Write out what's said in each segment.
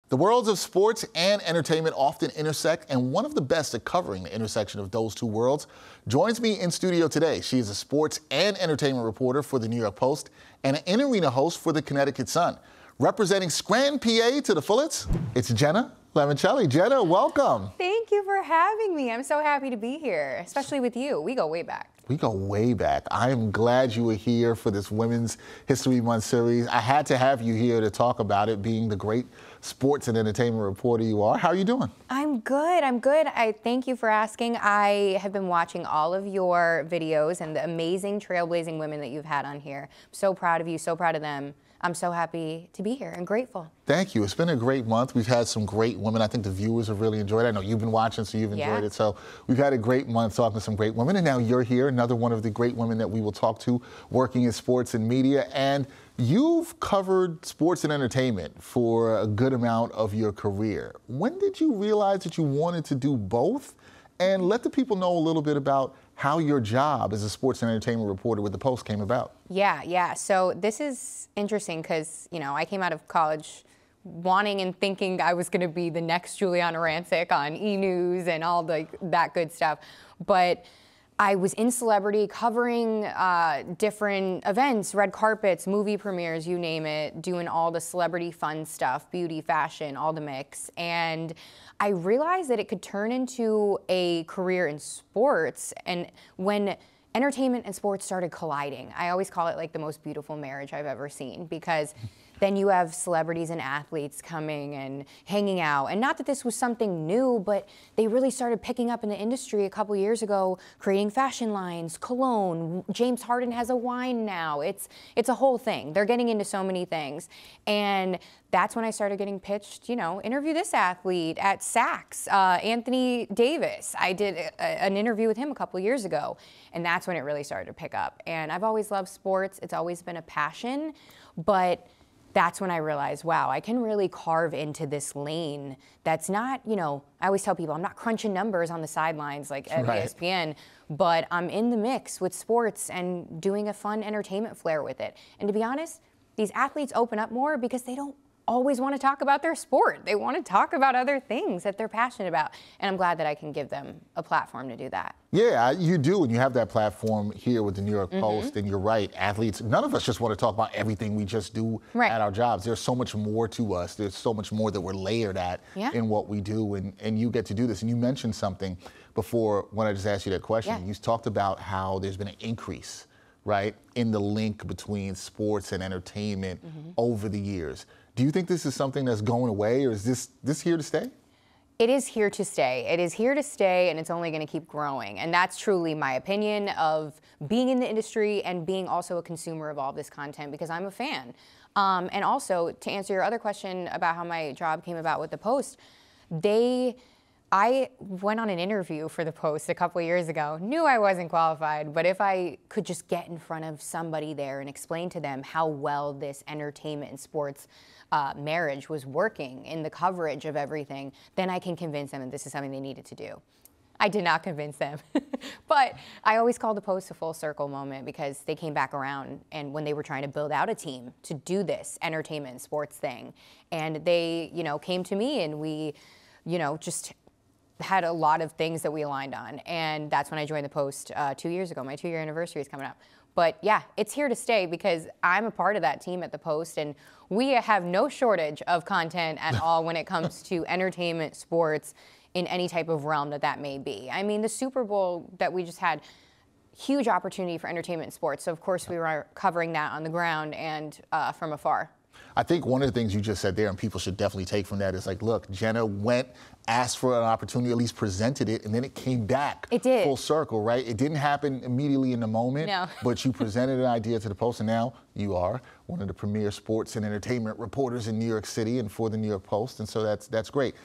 The worlds of sports and entertainment often intersect, and one of the best at covering the intersection of those two worlds joins me in studio today. She is a sports and entertainment reporter for the New York Post and an in-arena host for the Connecticut Sun. Representing Scranton, PA to the fullest, it's Jenna Lemoncelli. Jenna, welcome. Thank you for having me. I'm so happy to be here, especially with you. We go way back. We go way back. I am glad you were here for this Women's History Month series. I had to have you here to talk about it, being the great sports and entertainment reporter you are. How are you doing? I'm good. I thank you for asking. I have been watching all of your videos and the amazing trailblazing women that you've had on here. I'm so proud of you, so proud of them. I'm so happy to be here and grateful. Thank you. It's been a great month. We've had some great women. I think the viewers have really enjoyed it. I know you've been watching, so you've enjoyed it. So we've had a great month talking to some great women. And now you're here, another one of the great women that we will talk to working in sports and media. And you've covered sports and entertainment for a good amount of your career. When did you realize that you wanted to do both? And let the people know a little bit about how your job as a sports and entertainment reporter with the Post came about. Yeah. So this is interesting because, you know, I came out of college wanting and thinking I was going to be the next Juliana Rancic on E! News and all that good stuff. But I was in celebrity covering different events, red carpets, movie premieres, you name it, doing all the celebrity fun stuff, beauty, fashion, all the mix. And I realized that it could turn into a career in sports. And when entertainment and sports started colliding, I always call it like the most beautiful marriage I've ever seen, because then you have celebrities and athletes coming and hanging out. And not that this was something new, but they really started picking up in the industry a couple years ago, creating fashion lines, cologne. James Harden has a wine now. It's a whole thing. They're getting into so many things. And that's when I started getting pitched, you know, interview this athlete at Saks, Anthony Davis. I did an interview with him a couple years ago, and that's when it really started to pick up. And I've always loved sports. It's always been a passion, but that's when I realized, wow, I can really carve into this lane that's not, you know, I always tell people I'm not crunching numbers on the sidelines like at ESPN, but I'm in the mix with sports and doing a fun entertainment flair with it. And to be honest, these athletes open up more because they don't always want to talk about their sport. They want to talk about other things that they're passionate about. And I'm glad that I can give them a platform to do that. Yeah, you do, and you have that platform here with the New York Post, and you're right, athletes, none of us just want to talk about everything we just do at our jobs. There's so much more to us. There's so much more that we're layered at in what we do, and you get to do this. And you mentioned something before when I just asked you that question. You talked about how there's been an increase, right, in the link between sports and entertainment over the years. Do you think this is something that's going away, or is this here to stay? It is here to stay. It is here to stay, and it's only going to keep growing. And that's truly my opinion of being in the industry and being also a consumer of all this content, because I'm a fan. And also, to answer your other question about how my job came about with the Post, I went on an interview for the Post a couple years ago, knew I wasn't qualified, but if I could just get in front of somebody there and explain to them how well this entertainment and sports marriage was working in the coverage of everything, then I can convince them that this is something they needed to do. I did not convince them, but I always call the Post a full circle moment, because they came back around and when they were trying to build out a team to do this entertainment and sports thing, and they, you know, came to me and we, you know, just had a lot of things that we aligned on. And that's when I joined the Post 2 years ago. My 2-year anniversary is coming up. But yeah, it's here to stay because I'm a part of that team at the Post, and we have no shortage of content at all when it comes to entertainment, sports, in any type of realm that may be. I mean, the Super Bowl that we just had, huge opportunity for entertainment and sports. So of course we were covering that on the ground and from afar. I think one of the things you just said there, and people should definitely take from that, is like, look, Jenna went, asked for an opportunity, at least presented it, and then it came back full circle, right? It didn't happen immediately in the moment, but you presented an idea to the Post, and now you are one of the premier sports and entertainment reporters in New York City and for the New York Post, and so that's great.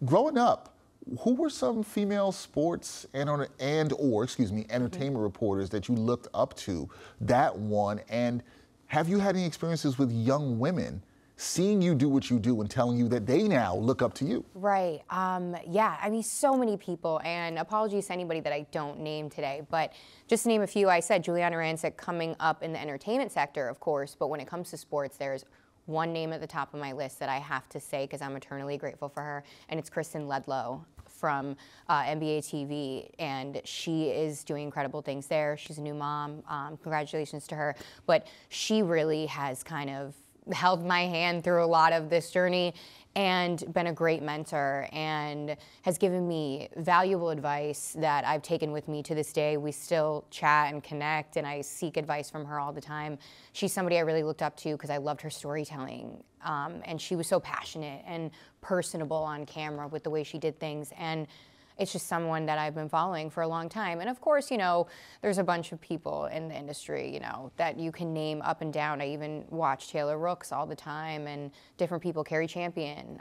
Growing up, who were some female sports and/or entertainment reporters that you looked up to that one, and have you had any experiences with young women seeing you do what you do and telling you that they now look up to you? Right. Yeah, I mean, so many people, and apologies to anybody that I don't name today, but just to name a few, I said Juliana Rancic coming up in the entertainment sector, of course, but when it comes to sports, there's one name at the top of my list that I have to say because I'm eternally grateful for her, and it's Kristen Ledlow from NBA TV, and she is doing incredible things there. She's a new mom. Congratulations to her. But she really has kind of held my hand through a lot of this journey and been a great mentor and has given me valuable advice that I've taken with me to this day. We still chat and connect, and I seek advice from her all the time. She's somebody I really looked up to because I loved her storytelling. And she was so passionate and personable on camera with the way she did things. And it's just someone that I've been following for a long time. And of course, you know, there's a bunch of people in the industry, you know, that you can name up and down. I even watch Taylor Rooks all the time and different people, Carrie Champion.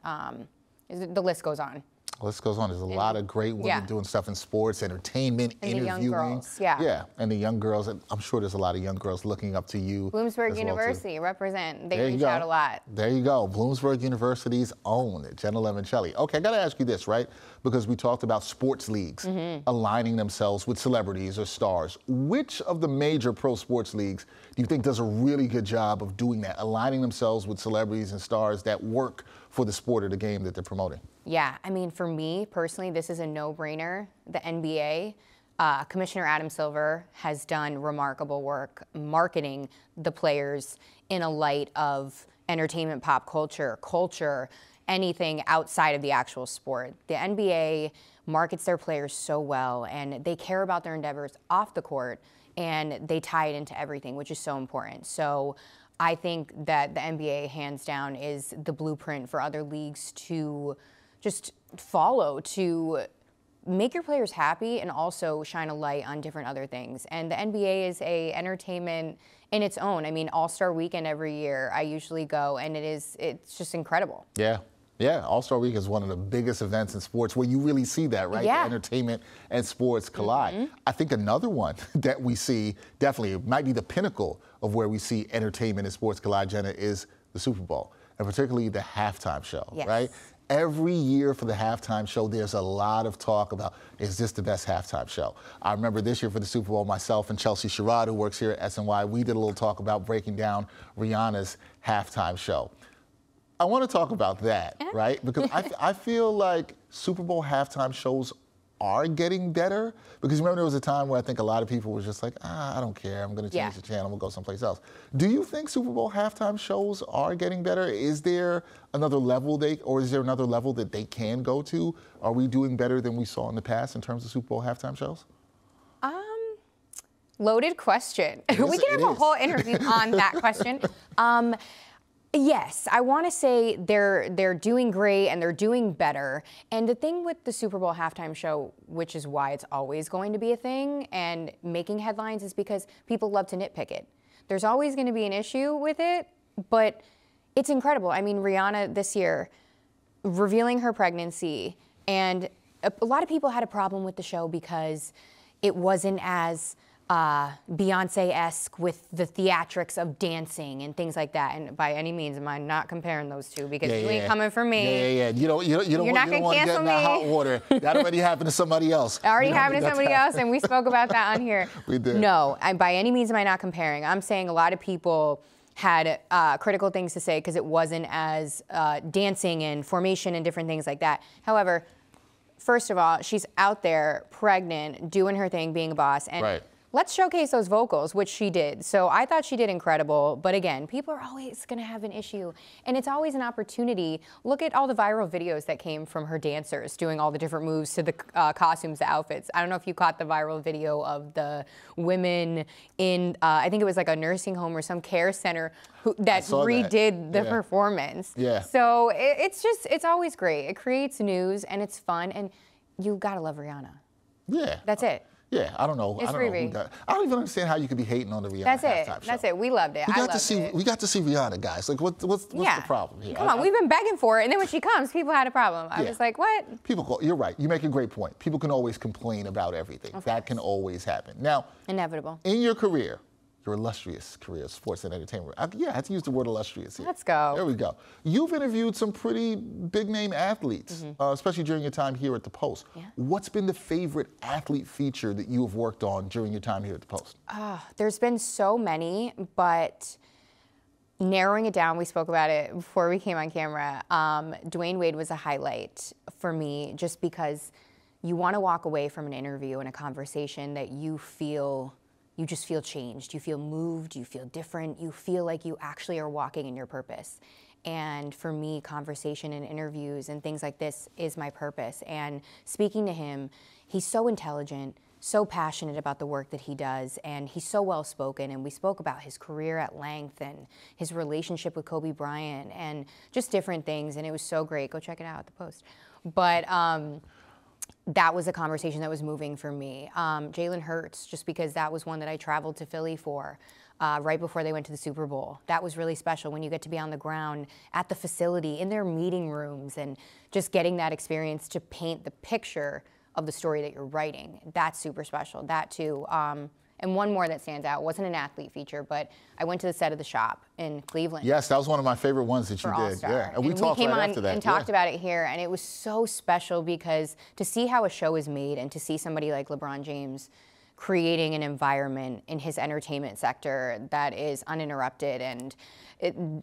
The list goes on. The list goes on. There's a lot of great women doing stuff in sports, entertainment, and interviewing. The young girls, yeah, and the young girls. I'm sure there's a lot of young girls looking up to you. Bloomsburg University, represent. They reach out a lot. There you go. Bloomsburg University's own Jenna Lemoncelli. Okay, I got to ask you this, right? Because we talked about sports leagues aligning themselves with celebrities or stars. Which of the major pro sports leagues do you think does a really good job of doing that, aligning themselves with celebrities and stars that work for the sport or the game that they're promoting? Yeah, I mean, for me personally, this is a no-brainer. The NBA, Commissioner Adam Silver has done remarkable work marketing the players in a light of entertainment, pop culture, anything outside of the actual sport. The NBA markets their players so well, and they care about their endeavors off the court, and they tie it into everything, which is so important. So I think that the NBA, hands down, is the blueprint for other leagues to just follow, to make your players happy and also shine a light on different other things. And the NBA is a entertainment in its own. I mean, All-Star Weekend every year, I usually go, and it's just incredible. Yeah. Yeah, All-Star Week is one of the biggest events in sports where you really see that, right? Yeah. Entertainment and sports collide. I think another one that we see, definitely, it might be the pinnacle of where we see entertainment and sports collide, Jenna, is the Super Bowl, and particularly the halftime show, right? Every year for the halftime show, there's a lot of talk about, is this the best halftime show? I remember this year for the Super Bowl, myself and Chelsea Sherrod, who works here at SNY, we did a little talk about breaking down Rihanna's halftime show. I want to talk about that, right? Because I feel like Super Bowl halftime shows are getting better. Because remember, there was a time where I think a lot of people were just like, I don't care. I'm going to change the channel. We'll go someplace else. Do you think Super Bowl halftime shows are getting better? Is there another level that they can go to? Are we doing better than we saw in the past in terms of Super Bowl halftime shows? Loaded question. We can have a whole interview on that question. Yes, I want to say they're doing great and they're doing better. And the thing with the Super Bowl halftime show, which is why it's always going to be a thing and making headlines, is because people love to nitpick it. There's always going to be an issue with it, but it's incredible. I mean, Rihanna this year revealing her pregnancy, and a lot of people had a problem with the show because it wasn't as Beyonce-esque with the theatrics of dancing and things like that. And by any means am I not comparing those two, because you ain't coming for me. You don't want to get in that hot water. That already happened to somebody else. Already happened to somebody else, and we spoke about that on here. We did. No, by any means am I not comparing. I'm saying a lot of people had critical things to say because it wasn't as dancing and formation and different things like that. However, first of all, she's out there pregnant, doing her thing, being a boss. And let's showcase those vocals, which she did. So I thought she did incredible. But again, people are always going to have an issue. And it's always an opportunity. Look at all the viral videos that came from her dancers doing all the different moves to the costumes, the outfits. I don't know if you caught the viral video of the women in, I think it was like a nursing home or some care center that redid the performance. So it's always great. It creates news and it's fun. And you got to love Rihanna. That's it. Yeah, I don't know. I don't even understand how you could be hating on the Rihanna halftime show. That's it. We loved it. We got to see Rihanna, guys. Like, what's the problem here? Come on, we've been begging for it, and then when she comes, people had a problem. I was like, what? You're right. You make a great point. People can always complain about everything. That can always happen. Now, inevitable. In your career, your illustrious career of sports and entertainment. I had to use the word illustrious here. Let's go. There we go. You've interviewed some pretty big-name athletes, especially during your time here at the Post. What's been the favorite athlete feature that you have worked on during your time here at the Post? There's been so many, but narrowing it down, we spoke about it before we came on camera. Dwayne Wade was a highlight for me just because you want to walk away from an interview and a conversation that you just feel changed. You feel moved, you feel different, you feel like you actually are walking in your purpose. And for me, conversation and interviews and things like this is my purpose. And speaking to him, he's so intelligent, so passionate about the work that he does, and he's so well-spoken. And we spoke about his career at length and his relationship with Kobe Bryant and just different things. And it was so great. Go check it out at the Post. But that was a conversation that was moving for me. Jalen Hurts, just because that was one that I traveled to Philly for right before they went to the Super Bowl. That was really special when you get to be on the ground at the facility, in their meeting rooms, and just getting that experience to paint the picture of the story that you're writing. That's super special. That too. And one more that stands out, wasn't an athlete feature, but I went to the set of The Shop in Cleveland. Yes, that was one of my favorite ones that you did. Yeah, and we talked came right on after that. And talked about it here, and it was so special because to see how a show is made and to see somebody like LeBron James creating an environment in his entertainment sector that is uninterrupted, and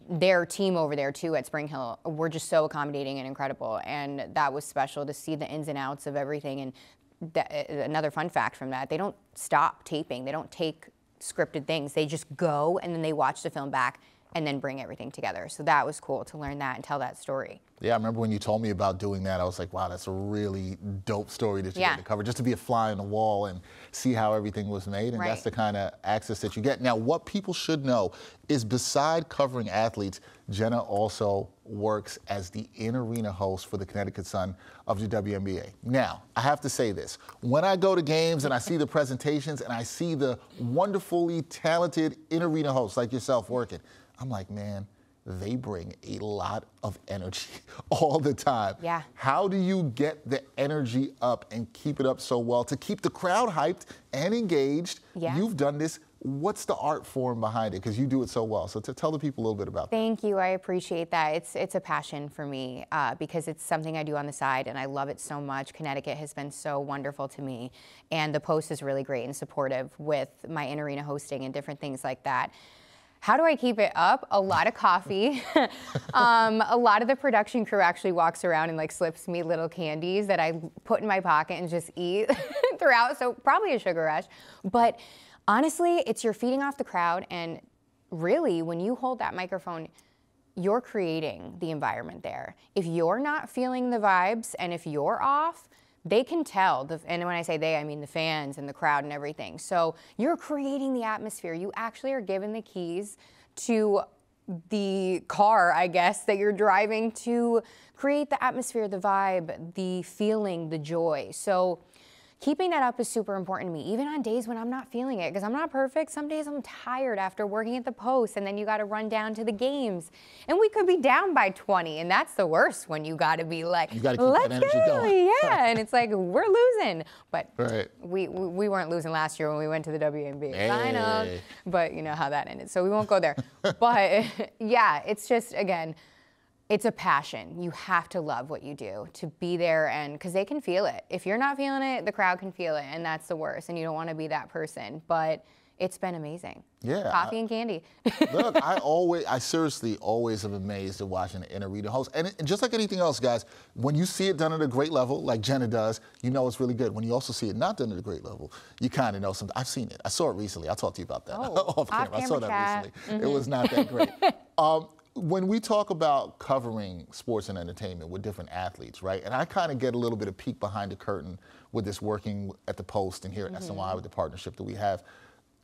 their team over there too at Spring Hill were just so accommodating and incredible, and that was special to see the ins and outs of everything. And another fun fact from that, they don't stop taping. They don't take scripted things. They just go and then they watch the film back and then bring everything together. So that was cool to learn that and tell that story. Yeah, I remember when you told me about doing that, I was like, wow, that's a really dope story that you get to cover. Just to be a fly on the wall and see how everything was made, and that's the kind of access that you get. Now, what people should know is beside covering athletes, Jenna also works as the in-arena host for the Connecticut Sun of the WNBA. Now, I have to say this. When I go to games and I see the presentations and I see the wonderfully talented in-arena hosts like yourself working, I'm like, man, they bring a lot of energy all the time. Yeah. How do you get the energy up and keep it up so well to keep the crowd hyped and engaged? Yeah. You've done this. What's the art form behind it? Because you do it so well. So to tell the people a little bit about that. Thank you. I appreciate that. It's a passion for me because it's something I do on the side, and I love it so much. Connecticut has been so wonderful to me, and the Post is really great and supportive with my in-arena hosting and different things like that. How do I keep it up? A lot of coffee. A lot of the production crew actually walks around and like slips me little candies that I put in my pocket and just eat throughout. So probably a sugar rush. But honestly, it's you're feeding off the crowd. And really, when you hold that microphone, you're creating the environment there. If you're not feeling the vibes and if you're off, they can tell, and when I say they, I mean the fans and the crowd and everything. So you're creating the atmosphere. You actually are given the keys to the car, I guess, that you're driving to create the atmosphere, the vibe, the feeling, the joy. So keeping that up is super important to me, even on days when I'm not feeling it, because I'm not perfect. Some days I'm tired after working at the Post, and then you got to run down to the games. And we could be down by 20, and that's the worst when you got to be like, you got to keep that energy going. Yeah, and it's like, we're losing. But we weren't losing last year when we went to the WNBA. Hey. I know, but you know how that ended, so we won't go there. But yeah, it's just, again, it's a passion. You have to love what you do to be there, and because they can feel it. If you're not feeling it, the crowd can feel it, and that's the worst, and you don't want to be that person. But it's been amazing. Yeah. Coffee and candy. Look, I seriously always am amazed at watching an in-arena host. And just like anything else, guys, when you see it done at a great level, like Jenna does, you know it's really good. When you also see it not done at a great level, you kind of know something. I've seen it. I saw it recently. I'll talk to you about that off camera. I saw that recently. Mm-hmm. It was not that great. When we talk about covering sports and entertainment with different athletes, right, and I kind of get a little bit of peek behind the curtain with this working at the Post and here at SNY with the partnership that we have,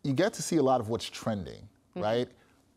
you get to see a lot of what's trending, right?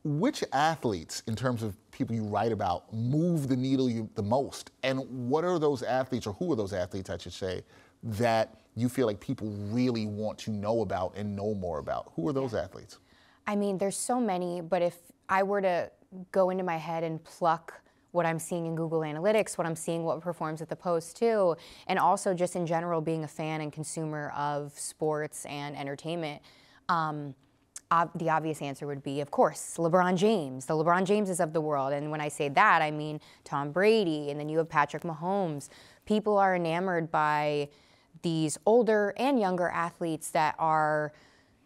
Which athletes, in terms of people you write about, move the needle the most? And what are those athletes, or who are those athletes, I should say, that you feel like people really want to know about and know more about? Who are those athletes? I mean, there's so many, but if I were to go into my head and pluck what I'm seeing in Google Analytics, what performs at the Post too, and also just in general being a fan and consumer of sports and entertainment, the obvious answer would be, of course, LeBron James, the LeBron Jameses of the world. And when I say that, I mean Tom Brady, and then you have Patrick Mahomes. People are enamored by these older and younger athletes that are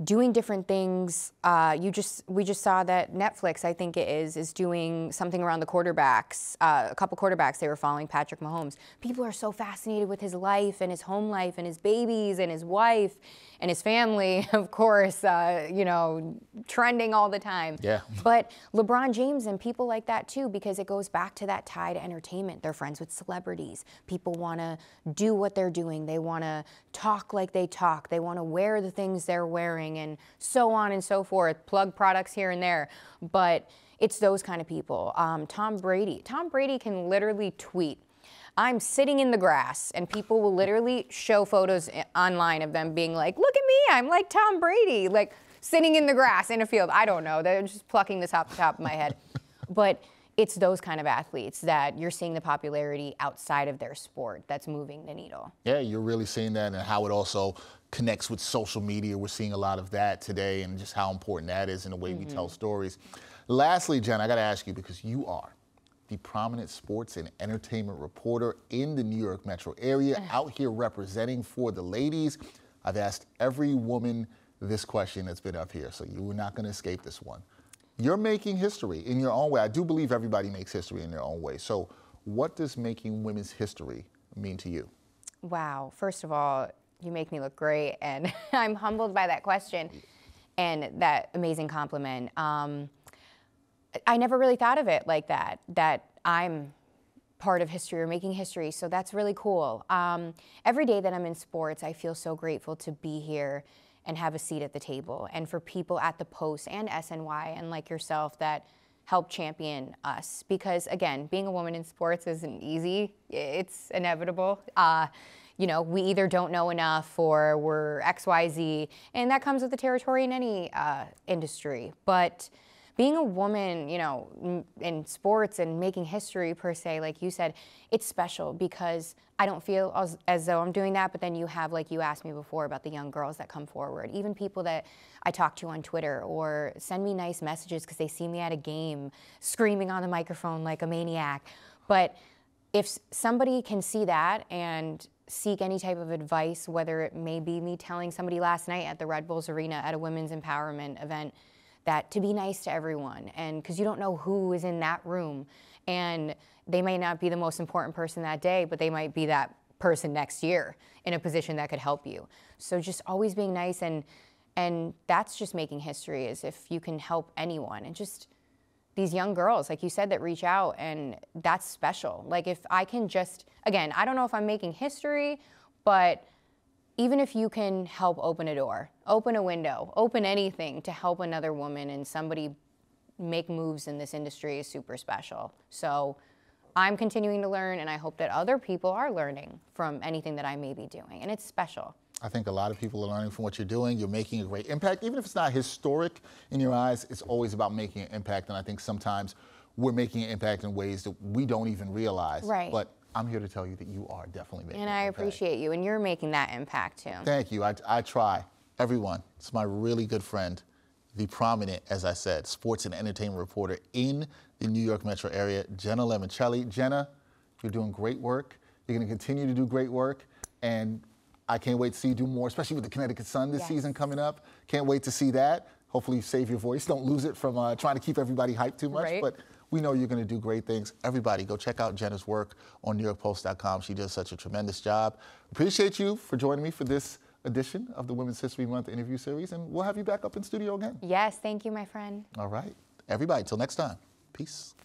doing different things. We just saw that Netflix, I think it is doing something around the quarterbacks. A couple quarterbacks, they were following Patrick Mahomes. People are so fascinated with his life and his home life and his babies and his wife and his family, of course, you know, trending all the time. Yeah. But LeBron James and people like that too, because it goes back to that tie to entertainment. They're friends with celebrities. People want to do what they're doing. They want to talk like they talk. They want to wear the things they're wearing, and so on and so forth, plug products here and there. But it's those kind of people. Tom Brady can literally tweet, "I'm sitting in the grass," and people will literally show photos online of them being like, "Look at me, I'm like Tom Brady," like sitting in the grass in a field. I don't know, they're just plucking this off the top of my head. But it's those kind of athletes that you're seeing the popularity outside of their sport that's moving the needle. Yeah, you're really seeing that, and how it also connects with social media. We're seeing a lot of that today, and just how important that is in the way we tell stories. Lastly, Jen, I got to ask you, because you are the prominent sports and entertainment reporter in the New York metro area, out here representing for the ladies. I've asked every woman this question that's been up here, so you're not going to escape this one. You're making history in your own way. I do believe everybody makes history in their own way. So what does making women's history mean to you? Wow. First of all, you make me look great, and I'm humbled by that question and that amazing compliment. I never really thought of it like that, that I'm part of history or making history, so that's really cool. Every day that I'm in sports, I feel so grateful to be here and have a seat at the table, and for people at the Post and SNY and like yourself that help champion us. Because again, being a woman in sports isn't easy. It's inevitable. You know, we either don't know enough or we're XYZ, and that comes with the territory in any industry. But being a woman, you know, in sports and making history per se, like you said, it's special because I don't feel as though I'm doing that, but then you have, like you asked me before, about the young girls that come forward, even people that I talk to on Twitter or send me nice messages because they see me at a game screaming on the microphone like a maniac. But if somebody can see that and seek any type of advice, whether it may be me telling somebody last night at the Red Bulls Arena at a women's empowerment event, that to be nice to everyone, and because you don't know who is in that room, and they may not be the most important person that day, but they might be that person next year in a position that could help you. So just always being nice, and that's just making history, is if you can help anyone, and just these young girls, like you said, that reach out, and that's special. Like if I can just, again, I don't know if I'm making history, but even if you can help open a door, open a window, open anything to help another woman and somebody make moves in this industry is super special. So I'm continuing to learn, and I hope that other people are learning from anything that I may be doing, and it's special. I think a lot of people are learning from what you're doing. You're making a great impact. Even if it's not historic in your eyes, it's always about making an impact, and I think sometimes we're making an impact in ways that we don't even realize. Right. But I'm here to tell you that you are definitely making an impact. And I appreciate you, and you're making that impact too. Thank you. I try. Everyone. It's my really good friend, the prominent, as I said, sports and entertainment reporter in the New York metro area, Jenna Lemoncelli. Jenna, you're doing great work. You're going to continue to do great work, and I can't wait to see you do more, especially with the Connecticut Sun this season coming up. Can't wait to see that. Hopefully you save your voice. Don't lose it from trying to keep everybody hyped too much. Right. But we know you're going to do great things. Everybody, go check out Jenna's work on NewYorkPost.com. She does such a tremendous job. Appreciate you for joining me for this edition of the Women's History Month interview series, and we'll have you back up in studio again. Yes, thank you, my friend. All right. Everybody, till next time. Peace.